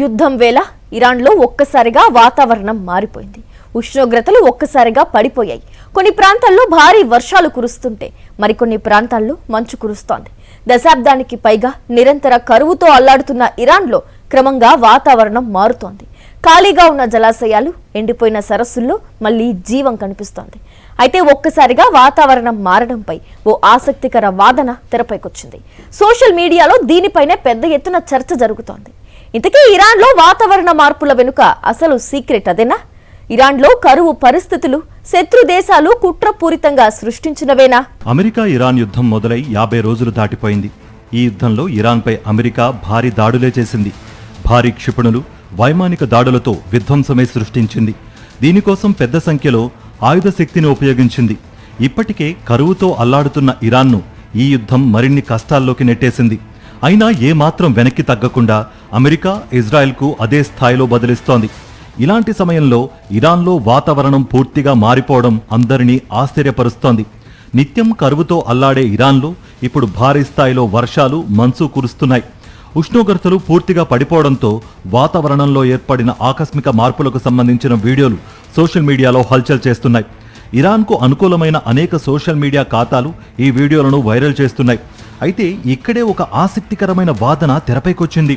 యుద్ధం వేళ ఇరాన్లో ఒక్కసారిగా వాతావరణం మారిపోయింది. ఉష్ణోగ్రతలు ఒక్కసారిగా పడిపోయాయి. కొన్ని ప్రాంతాల్లో భారీ వర్షాలు కురుస్తుంటే మరికొన్ని ప్రాంతాల్లో మంచు కురుస్తోంది. దశాబ్దానికి పైగా నిరంతర కరువుతో అల్లాడుతున్న ఇరాన్లో క్రమంగా వాతావరణం మారుతోంది. ఖాళీగా ఉన్న జలాశయాలు, ఎండిపోయిన సరస్సుల్లో మళ్లీ జీవం కనిపిస్తోంది. అయితే ఒక్కసారిగా వాతావరణం మారడంపై ఓ ఆసక్తికర వాదన తెరపైకొచ్చింది. సోషల్ మీడియాలో దీనిపైనే పెద్ద ఎత్తున చర్చ జరుగుతోంది. ఇంతకీ ఇరాన్లో వాతావరణ మార్పుల వెనుక అసలు సీక్రెట్ అదేనా? ఇరాన్లో కరువు పరిస్థితులు శత్రు దేశాలు కుట్రపూరితంగా సృష్టించినవేనా? అమెరికా ఇరాన్ యుద్ధం మొదలై 50 రోజులు దాటిపోయింది. ఈ యుద్ధంలో ఇరాన్పై అమెరికా భారీ దాడులే చేసింది. భారీ క్షిపణులు, వైమానిక దాడులతో విధ్వంసమే సృష్టించింది. దీనికోసం పెద్ద సంఖ్యలో ఆయుధ శక్తిని ఉపయోగించింది. ఇప్పటికే కరువుతో అల్లాడుతున్న ఇరాన్ను ఈ యుద్ధం మరిన్ని కష్టాల్లోకి నెట్టేసింది. అయినా ఏమాత్రం వెనక్కి తగ్గకుండా అమెరికా ఇజ్రాయెల్కు అదే స్థాయిలో బదిలిస్తోంది. ఇలాంటి సమయంలో ఇరాన్లో వాతావరణం పూర్తిగా మారిపోవడం అందరినీ ఆశ్చర్యపరుస్తోంది. నిత్యం కరువుతో అల్లాడే ఇరాన్లో ఇప్పుడు భారీ స్థాయిలో వర్షాలు, మంచు కురుస్తున్నాయి. ఉష్ణోగ్రతలు పూర్తిగా పడిపోవడంతో వాతావరణంలో ఏర్పడిన ఆకస్మిక మార్పులకు సంబంధించిన వీడియోలు సోషల్ మీడియాలో హల్చల్ చేస్తున్నాయి. ఇరాన్కు అనుకూలమైన అనేక సోషల్ మీడియా ఖాతాలు ఈ వీడియోలను వైరల్ చేస్తున్నాయి. అయితే ఇక్కడే ఒక ఆసక్తికరమైన వాదన తెరపైకొచ్చింది.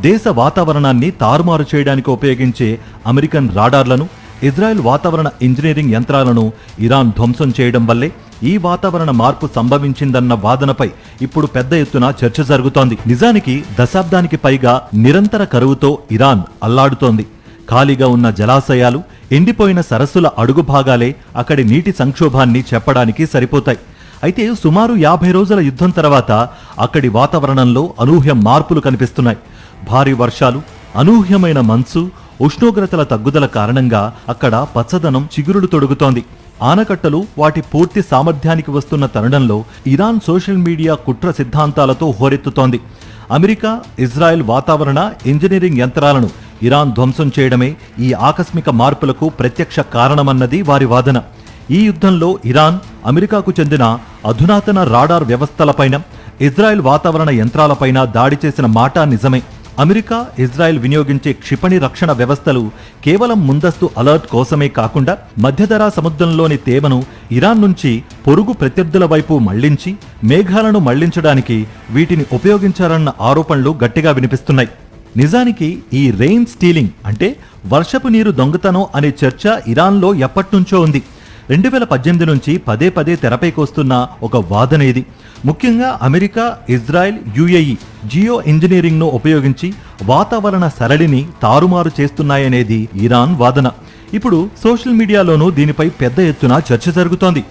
దేశ వాతావరణాన్ని తారుమారు చేయడానికి ఉపయోగించే అమెరికన్ రాడార్లను, ఇజ్రాయెల్ వాతావరణ ఇంజనీరింగ్ యంత్రాలను ఇరాన్ ధ్వంసం చేయడం వల్లే ఈ వాతావరణ మార్పు సంభవించిందన్న వాదనపై ఇప్పుడు పెద్ద ఎత్తున చర్చ జరుగుతోంది. నిజానికి దశాబ్దానికి పైగా నిరంతర కరువుతో ఇరాన్ అల్లాడుతోంది. ఖాళీగా ఉన్న జలాశయాలు, ఎండిపోయిన సరస్సుల అడుగు భాగాలే అక్కడి నీటి సంక్షోభాన్ని చెప్పడానికి సరిపోతాయి. అయితే సుమారు 50 రోజుల యుద్ధం తర్వాత అక్కడి వాతావరణంలో అనూహ్య మార్పులు కనిపిస్తున్నాయి. భారీ వర్షాలు, అనూహ్యమైన మంచు, ఉష్ణోగ్రతల తగ్గుదల కారణంగా అక్కడ పచ్చదనం చిగురులు తొడుగుతోంది. ఆనకట్టలు వాటి పూర్తి సామర్థ్యానికి వస్తున్న తరుణంలో ఇరాన్ సోషల్ మీడియా కుట్ర సిద్ధాంతాలతో హోరెత్తుతోంది. అమెరికా, ఇజ్రాయెల్ వాతావరణ ఇంజనీరింగ్ యంత్రాలను ఇరాన్ ధ్వంసం చేయడమే ఈ ఆకస్మిక మార్పులకు ప్రత్యక్ష కారణమన్నది వారి వాదన. ఈ యుద్ధంలో ఇరాన్, అమెరికాకు చెందిన అధునాతన రాడార్ వ్యవస్థలపైన, ఇజ్రాయెల్ వాతావరణ యంత్రాలపైన దాడి చేసిన మాట నిజమే. అమెరికా, ఇజ్రాయెల్ వినియోగించే క్షిపణి రక్షణ వ్యవస్థలు కేవలం ముందస్తు అలర్ట్ కోసమే కాకుండా మధ్యధరా సముద్రంలోని తేమను ఇరాన్ నుంచి పొరుగు ప్రత్యర్థుల వైపు మళ్లించి మేఘాలను మళ్లించడానికి వీటిని ఉపయోగించారన్న ఆరోపణలు గట్టిగా వినిపిస్తున్నాయి. నిజానికి ఈ రెయిన్ స్టీలింగ్ అంటే వర్షపు నీరు దొంగతనం అనే చర్చ ఇరాన్లో ఎప్పటినుంచో ఉంది. 2018 నుంచి పదే పదే తెరపైకొస్తున్న ఒక వాదన ఇది. ముఖ్యంగా అమెరికా, ఇజ్రాయెల్, యుఏఈ జియో ఇంజనీరింగ్ను ఉపయోగించి వాతావరణ సరళిని తారుమారు చేస్తున్నాయనేది ఇరాన్ వాదన. ఇప్పుడు సోషల్ మీడియాలోనూ దీనిపై పెద్ద ఎత్తున చర్చ జరుగుతోంది.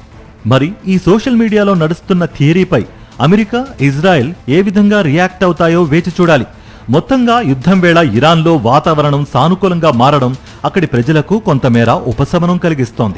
మరి ఈ సోషల్ మీడియాలో నడుస్తున్న థియరీపై అమెరికా, ఇజ్రాయెల్ ఏ విధంగా రియాక్ట్ అవుతాయో వేచి చూడాలి. మొత్తంగా యుద్ధం వేళ ఇరాన్లో వాతావరణం సానుకూలంగా మారడం అక్కడి ప్రజలకు కొంతమేర ఉపశమనం కలిగిస్తోంది.